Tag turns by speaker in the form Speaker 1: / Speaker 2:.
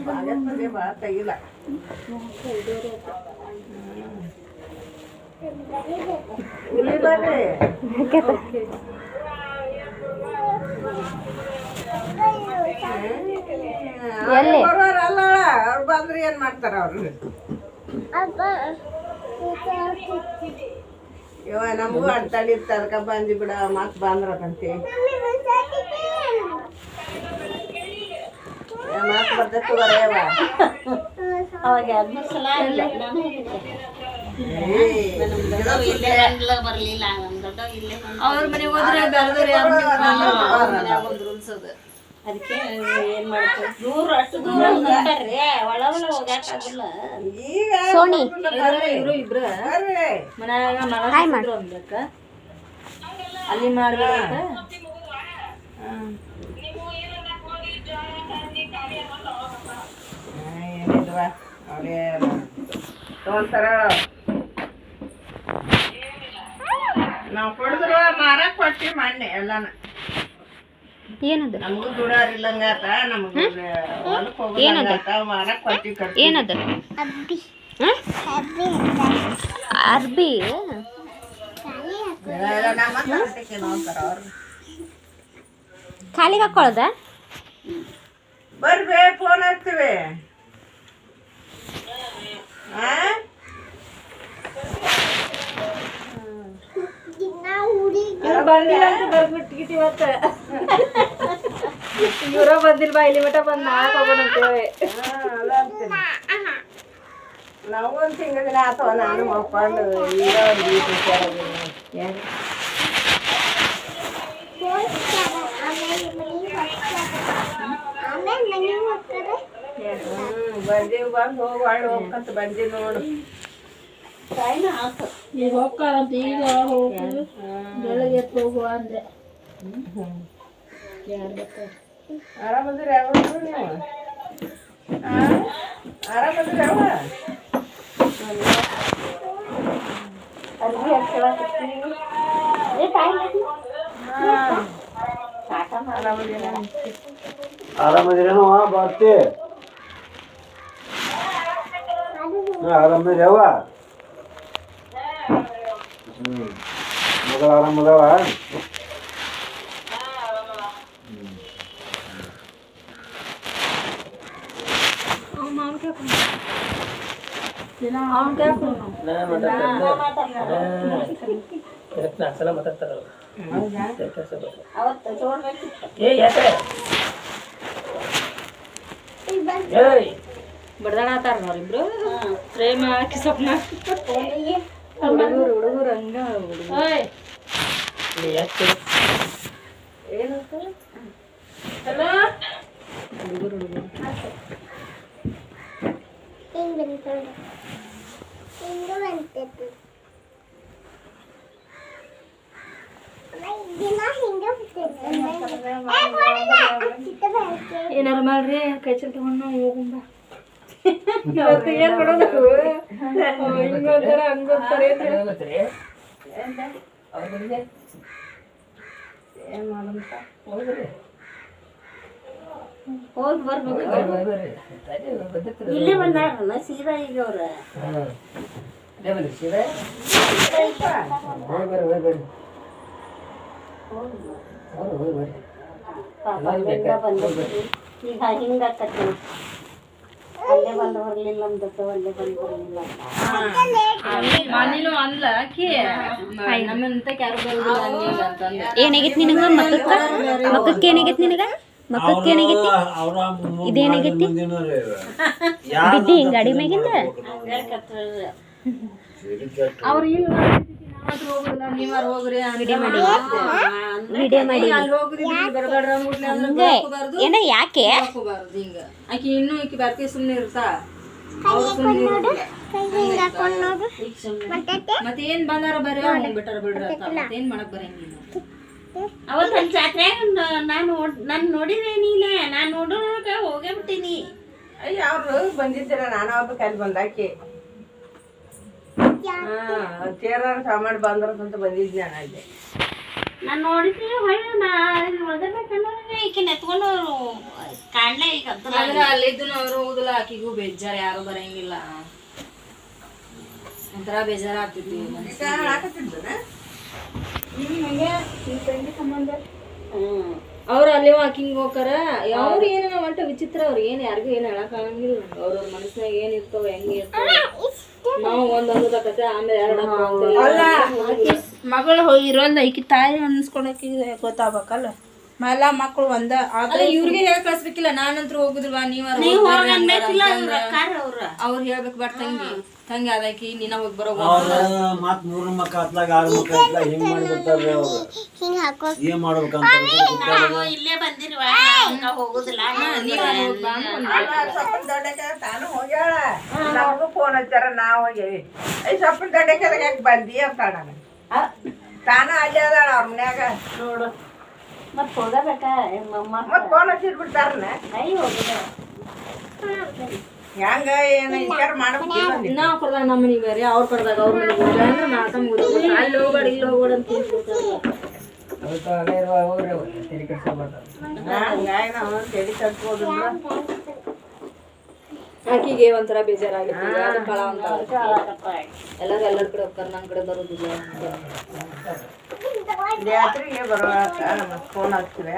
Speaker 1: ಭಾಳ ತೆಗಿಲ್ಲ. ಇಲ್ಲಿ ಬರ್ರಿ. ಬರೋರಲ್ಲ ಅವ್ರು ಬಂದ್ರೆ ಏನ್ ಮಾಡ್ತಾರ ಅವ್ರು? ಇವ ನಮಗೂ ಅಡ್ತಾಡಿರ್ತ ಅದಕ್ಕ ಬಂದಿ ಬಿಡ ಮತ್ ಬಂದ್ರದಂತೆ ಮತ್ ಬರ್ತೈತಿ ಬರೆಯವ
Speaker 2: ಅವಾಗ 2 ಸಲ ಬರ್ಲಿಲ್ಲ ಅವ್ರ ಮನೆಗೆ ಹೋದ್ರೆ ಅದಕ್ಕೆ ಏನ್ ಮಾಡ್ತೀವಿ ದೂರ ಅಷ್ಟು ದೂರ ಒಳ ಒಳ ಹೋಗಕ್ಕಾಗಲ್ಲ.
Speaker 1: ಈಗ
Speaker 3: ಸೋನಿ
Speaker 2: ಇವ್ರು ಇಬ್ರ ಮನ್ಯಾಗ ಮಾಡಿದ್ರು ಅಂದ್ರಕ್ಕ ಅಲ್ಲಿ ಮಾಡ್ಬೇಕ.
Speaker 1: ಏನಿಲ್ವಾ ಅವ್ರೇ ತೊಗೊಂತಾರ ನಾವು ಕೊಡಿದ್ರು ಮಾರಕ್ ಕೊಟ್ಟಿ ಮೊನ್ನೆ ಎಲ್ಲಾನ.
Speaker 3: ಏನದು
Speaker 1: ನಮಗೂ ದುಡಾರಿಲ್ಲಂಗಾತ ನಮಗ ಹೊಲಕ್ಕೆ ಹೋಗಂಗಾತ ಮಾರಕ್ ಕೊಟ್ಟಿ ಕಟ್ಟಿ.
Speaker 3: ಏನದು ಅರ್ಬಿ
Speaker 1: ನಮ್ಮ ತರಟಕ್ಕೆ ನೋಡ್ತಾರ ಅವ್ರು.
Speaker 3: ಖಾಲಿಗೆ ಹಾಕೊಳ್ಳೋದ
Speaker 1: ಬರ್ಬೇ ಫೋನ್ ಹಚ್ತೀವಿ.
Speaker 2: ಬಂದಿಲ್ಲ ಅಂತ ಬರ್ಬಿಟ್ಟಿಗಿಟ್ಟು ಇವತ್ತ ಇವ್ರ ಬಂದಿಲ್ಲ ಬಾ ಇಲ್ಲಿ ಮಟ ಬಂದ್ ನಾಕ್ ಹೋಗೋಣಂತೇವೆ.
Speaker 1: ನಾವು ಒಂದು ತಿಂಗಳ ದಿನ ಆತವ ನಾನು ಮಕ್ಕೊಂಡು ಈಗ ಒಂದು ಬಂದೀವಿ ಬಂದು ಹೋಗಿ ಹೊಳ್ಳಿ ಹೋಗ್ಕಂತ ಬಂದೀವಿ ನೋಡು.
Speaker 2: ಈಗ ಹೋಗ್ಕಾರಂತ ಈಗ ಹೋಗು ಬೆಳಗ್ಗೆ ಹೋಗುವ ಅಂದೆ.
Speaker 1: ಆರಾಮದಿರಿ ಯಾವಾಗ ನೀವು? ಆರಾಮದಿರಿ ಯಾವ
Speaker 4: ಆರಾಮದಿರೇನೋ ಬರ್ತಿ ಆರಾಮದಿರಿ ಯಾವ ಮಗಳು ಆರಾಮದವ?
Speaker 2: ಬಡ್ದಾಣ ಆತಾರ ನೋರಿಬ್ರು ಪ್ರೇಮ ಆಕಿ ಸ್ವಪ್ನ ಹುಡುಗರು ಹಂಗ ಏನಾರು ಮಾಡ್ರಿ ಕೈ ಚಲ್ ತಗೊಂಡು ಹೋಗುಂಬ. ಏನ್ ಮಾಡೋದು ಹಿಂಗೋತಾರ ಹಂಗೋತಾರ
Speaker 1: ಏನ್ ಮಾಡಂತ
Speaker 2: ಹೋಗಿ ಬರ್ಬೇಕು. ಇಲ್ಲೇ ಬಂದಾರಲ್ಲ ಸೀದಾ ಈಗ ಅವ್ರ ಈಗ ಹಿಂಗಾಕತ್ತಿ ಅಲ್ಲೇ ಬಂದು ಬರ್ಲಿಲ್ಲ ಅಂದದ್ದು ಅಲ್ಲೇ ಬಂದು ಬರ್ಲಿಲ್ಲ ಮನೇನು ಅಂದ್ಲ ಆಕಿ ನಮ್ಮಂತ ಯಾರು ಬರುದಿಲ್ಲ ಅಂತಂದ.
Speaker 3: ಏನಾಗೈತಿ ನಿನಗ ಮಕ್ಕಕ್ಕೆ ಏನಾಗೈತಿ ನಿನಗ ಮಕ್ಕಕ್ಕೆ ಏನಾಗೈತಿ ಇದೇನಾಗೈತಿ ಬಿದ್ದಿ ಹಿಂಗ ಗಾಡಿ ಮ್ಯಾಗಿಂದ
Speaker 2: ಅವ್ರು ಇಲ್ಲ ಹೋಗುದಿಲ್ಲ ನೀವಾರು ಹೋಗ್ರಿ
Speaker 3: ವಿಡಿಯೋ ಮಾಡಿ
Speaker 2: ಅಲ್ಲಿ ಹೋಗ್ರಿ ಬರಬೇಡ್ರ
Speaker 3: ಏನ ಯಾಕೆ
Speaker 2: ಹೋಗಬಾರ್ದು ಹಿಂಗ ಆಕಿ ಇನ್ನೂ ಈಕಿ ಬರ್ತಿ ಸುಮ್ನೆ ಇರ್ತಾ ಅವ್ರು ಸುಮ್ನೆ ಮತ್ತೆ ಏನ್ ಬಂದಾರ ಬರ್ರಿ ಹೋಗ್ಬಿಟ್ಟಾರ ಬಿಡ್ರ ಏನ್ ಮಾಡಕ್ ಬರಂಗಿಲ್ಲ. ಅವತ್ತು ಅಲ್ಲಿ ಜಾತ್ರೆಯಾಗ ನಾನು ನೋಡಿದ್ರೆ ನೀನೆ ನಾನು ನೋಡೋಕ ಹೋಗೇ ಬಿಟ್ಟಿನಿ.
Speaker 1: ಅಯ್ಯ ಅವ್ರು ಬಂದಿದ್ದೀರ ನಾನು ಒಬ್ಬ ಅಲ್ಲಿ ಬಂದಾಕಿ ಚೇರ ಸಾಮಾನು ಬಂದ್ರಂತ ಬಂದಿದ್ದೆ ನಾನು ಅಲ್ಲಿ
Speaker 2: ನಾನು ನೋಡಿದ್ವಿ ಹೊಳ್ಳಿ ನಾ ಉಳ್ದಿರ್ಬೇಕಂದ್ರೆ ಈಕಿನ ಎತ್ಕೊಂಡು ಕಾಣ್ಲೆ ಈಗ
Speaker 5: ಆದ್ರೆ ಅಲ್ಲಿದ್ದು ಅವ್ರು ಹೋಗುದಿಲ್ಲ ಆಕಿಗೂ ಬೇಜಾರ್ ಯಾರು ಬರಂಗಿಲ್ಲ ಒಂಥರ ಬೇಜಾರ ಆಗ್ತಿದ್ವಿ ಅವ್ರು ಅಲ್ಲಿ ವಾಕಿಂಗ್ ಹೋಗಾರ ಅವ್ರು ಏನ ಒಟ್ಟ ವಿಚಿತ್ರ ಅವ್ರು ಏನ್ ಯಾರಿಗೂ ಏನ್ ಹೇಳಕ್ ಆಗಂಗಿಲ್ಲ ಅವ್ರವ್ರ ಮನಸ್ನಾಗ ಏನ್ ಇರ್ತಾವ ಹೆಂಗ್ ಇರ್ತಾವ ನಾವು ಒಂದೊಂದು ಕತೆ ಆಮೇಲೆ
Speaker 1: ಮಗಳು ಇರೋಲ್ಲ ಈಕಿ ತಾಯಿ ಅನ್ಸ್ಕೊಳಕ್ಕೆ ಗೊತ್ತಾಗ್ಬೇಕಲ್ಲ ಎಲ್ಲ ಮಕ್ಕಳು ಒಂದ
Speaker 5: ಆದ್ರೆ ಇವ್ರಿಗೆ ಹೇಳಿ ಕಳ್ಸ್ಬೇಕಿಲ್ಲ ನಾನಂತ್ರ ಹೋಗುದಿಲ್ವಾ ಅವ್ರು ಹೇಳ್ಬೇಕು ಬಟ್ ತಂಗಿ ಅದಕ್ಕೆ ನೀನ ಹೋಗಿ ಬರೋ
Speaker 4: ಮತ್ 3 ಮಕ್ಕ ಹತ್ಲಾಗ 6 ಮಕ್ಕ ಹತ್ಲಾಗ ಹಿಂಗ್ ಮಾಡ್ಬಿಡ್ತಾರ್ರಿ ಅವ್ರು ಏನ್ ಮಾಡ್ಬೇಕಂತ
Speaker 2: ಇಲ್ಲೇ ಬಂದಿರುವ ಹೋಗುದಿಲ್ಲ
Speaker 1: ತಾನು ಹೋಗ್ಯಾಳ ನಮಗೂ ಫೋನ್ ಹಚ್ಚಾರ ನಾವ್ ಹೋಗ್ಯಾವಿ ಸೊಪ್ಪಿನ ದೊಡ್ಡಕ್ಕೆ ಯಾಕೆ ಬಂದಿ ಅಂತ ತಾನು ಅಲ್ಲೇ ಅದಾಳ ಅವ್ರ ಮನ್ಯಾಗ ನೋಡು
Speaker 2: ಮತ್ ಹೋಗಬೇಕಾ
Speaker 1: ಮತ್ ಫೋನ್ ಹಚ್ಚಿರ್ಬಿಡ್ತಾರನ ಹೆಂಗ ಏನ ವಿಚಾರ ಮಾಡ್ಬೇಕಿಲ್ಲ
Speaker 5: ನಾವು ಕಡ್ದಾಗ ನಮ್ಮ ಮನೆಗೆ ಬೇರೆ ಅವ್ರು ಕಡ್ದಾಗ ಅವ್ರ ಮನೆಗೆ ಬೇರೆ ಅಂದ್ರೆ ನಾಟ ಮುಗಿದ ಅಲ್ಲಿ ಹೋಗ್ಬೇಡ ಇಲ್ಲಿ ಹೋಗ್ಬೇಡ ಅಂತ
Speaker 1: ತಲೆ ಕಟ್ಬೋದಿಲ್ಲ
Speaker 5: ಆಕಿಗೆ ಒಂಥರ ಬೇಜಾರಾಗಿತ್ತು ಯಾವ್ದು ಕಳ ಅಂತ ಎಲ್ಲರೂ ಎಲ್ಲರ ಕಡೆ ಹೋಗ್ತಾರೆ ನನ್ನ ಕಡೆ ಬರೋದಿಲ್ಲ
Speaker 1: ಜಾತ್ರೆಗೆ ಬರುವಾಗ ನಮ್ಮ ಫೋನ್ ಹಚ್ಚಿವೆ